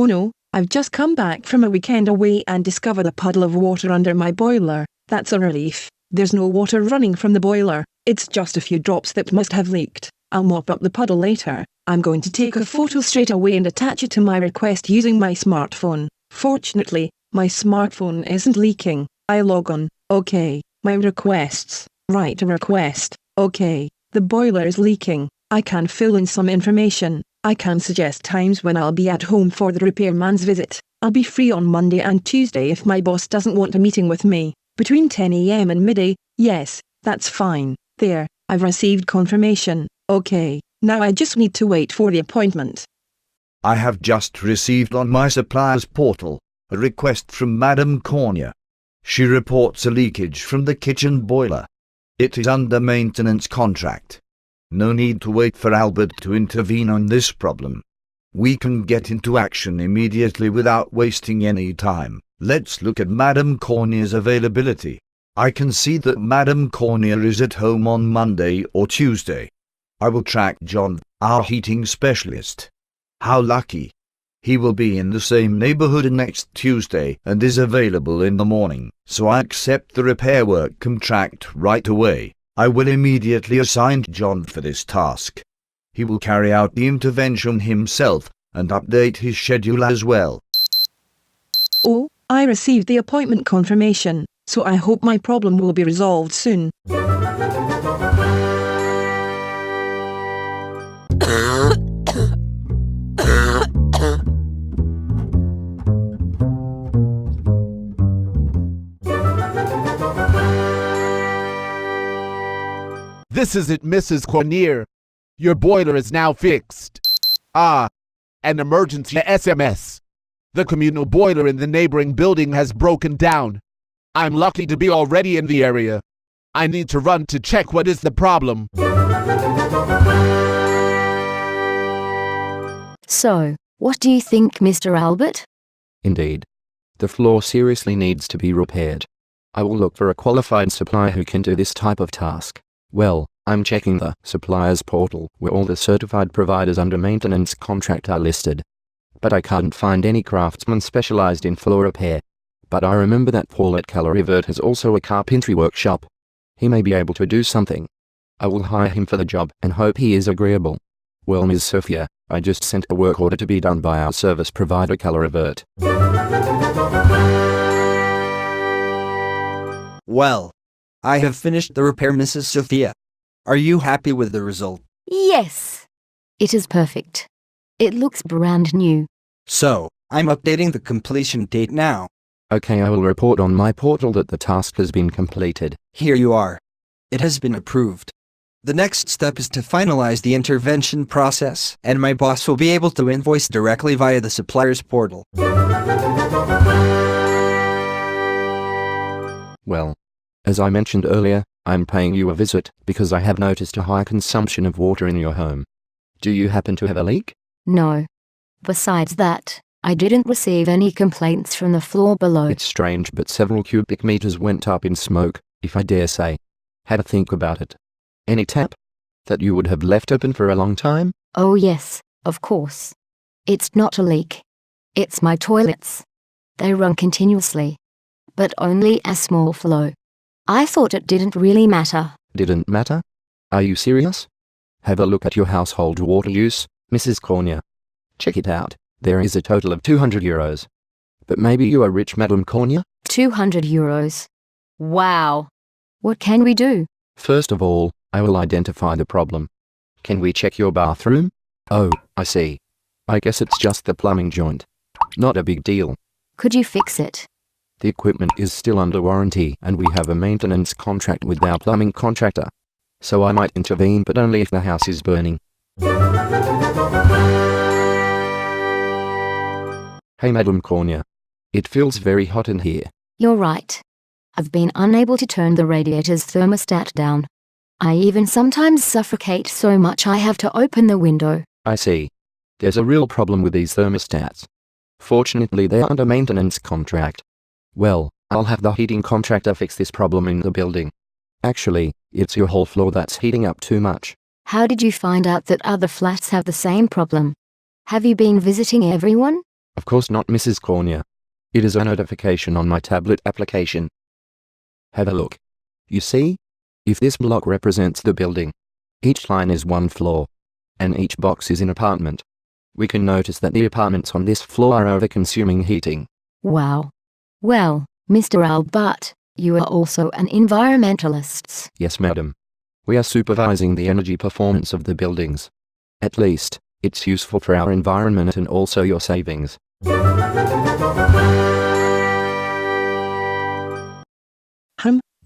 no, I've just come back from a weekend away and discovered a puddle of water under my boiler. That's a relief. There's no water running from the boiler, it's just a few drops that must have leaked. I'll mop up the puddle later. I'm going to take a photo straight away and attach it to my request using my smartphone. Fortunately, my smartphone isn't leaking. I log on. Okay, my requests. Write a request. Okay, the boiler is leaking. I can fill in some information. I can suggest times when I'll be at home for the repairman's visit. I'll be free on Monday and Tuesday if my boss doesn't want a meeting with me. Between 10 a.m. and midday. Yes, that's fine. There, I've received confirmation. Okay, now I just need to wait for the appointment. I have just received on my supplier's portal a request from Madame Cornier. She reports a leakage from the kitchen boiler. It is under maintenance contract. No need to wait for Albert to intervene on this problem. We can get into action immediately without wasting any time. Let's look at Madame Cornier's availability. I can see that Madame Cornier is at home on Monday or Tuesday. I will track John, our heating specialist. How lucky. He will be in the same neighborhood next Tuesday and is available in the morning, so I accept the repair work contract right away. I will immediately assign John for this task. He will carry out the intervention himself and update his schedule as well. Oh, I received the appointment confirmation, so I hope my problem will be resolved soon. This is it, Mrs. Cornier. Your boiler is now fixed. An emergency SMS. The communal boiler in the neighboring building has broken down. I'm lucky to be already in the area. I need to run to check what is the problem. So, what do you think, Mr. Albert? Indeed. The floor seriously needs to be repaired. I will look for a qualified supplier who can do this type of task. Well, I'm checking the suppliers portal where all the certified providers under maintenance contract are listed. But I can't find any craftsman specialized in floor repair. But I remember that Paul at Hagility has also a carpentry workshop. He may be able to do something. I will hire him for the job and hope he is agreeable. Well, Ms. Sophia, I just sent a work order to be done by our service provider Hagility. Well, I have finished the repair, Mrs. Sophia. Are you happy with the result? Yes. It is perfect. It looks brand new. So, I'm updating the completion date now. Okay, I will report on my portal that the task has been completed. Here you are. It has been approved. The next step is to finalize the intervention process, and my boss will be able to invoice directly via the supplier's portal. Well, as I mentioned earlier, I'm paying you a visit because I have noticed a high consumption of water in your home. Do you happen to have a leak? No. Besides that, I didn't receive any complaints from the floor below. It's strange, but several cubic meters went up in smoke, if I dare say. Have a think about it. Any tap that you would have left open for a long time? Oh yes, of course. It's not a leak. It's my toilets. They run continuously, but only a small flow. I thought it didn't really matter. Didn't matter? Are you serious? Have a look at your household water use, Mrs. Cornier. Check it out. There is a total of 200 euros. But maybe you are rich, Madame Cornier? 200 euros. Wow. What can we do? First of all, I will identify the problem. Can we check your bathroom? Oh, I see. I guess it's just the plumbing joint. Not a big deal. Could you fix it? The equipment is still under warranty and we have a maintenance contract with our plumbing contractor. So I might intervene, but only if the house is burning. Hey Madame Cornier. It feels very hot in here. You're right. I've been unable to turn the radiator's thermostat down. I even sometimes suffocate so much I have to open the window. I see. There's a real problem with these thermostats. Fortunately, they're under maintenance contract. Well, I'll have the heating contractor fix this problem in the building. Actually, it's your whole floor that's heating up too much. How did you find out that other flats have the same problem? Have you been visiting everyone? Of course not, Mrs. Cornier. It is a notification on my tablet application. Have a look. You see? If this block represents the building, each line is one floor, and each box is an apartment. We can notice that the apartments on this floor are over-consuming heating. Wow. Well, Mr. Albert, you are also an environmentalist. Yes, madam. We are supervising the energy performance of the buildings. At least, it's useful for our environment and also your savings.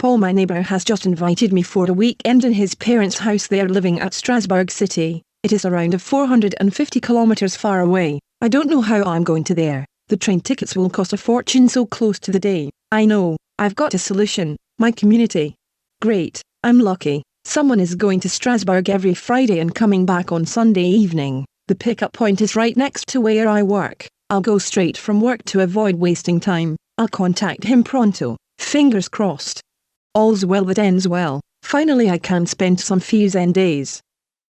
Paul, my neighbour, has just invited me for a weekend in his parents' house. They are living at Strasbourg City. It is around 450 kilometres far away. I don't know how I'm going to there. The train tickets will cost a fortune so close to the day. I know, I've got a solution. My community. Great, I'm lucky. Someone is going to Strasbourg every Friday and coming back on Sunday evening. The pickup point is right next to where I work. I'll go straight from work to avoid wasting time. I'll contact him pronto. Fingers crossed. All's well that ends well. Finally I can spend some few Zen days.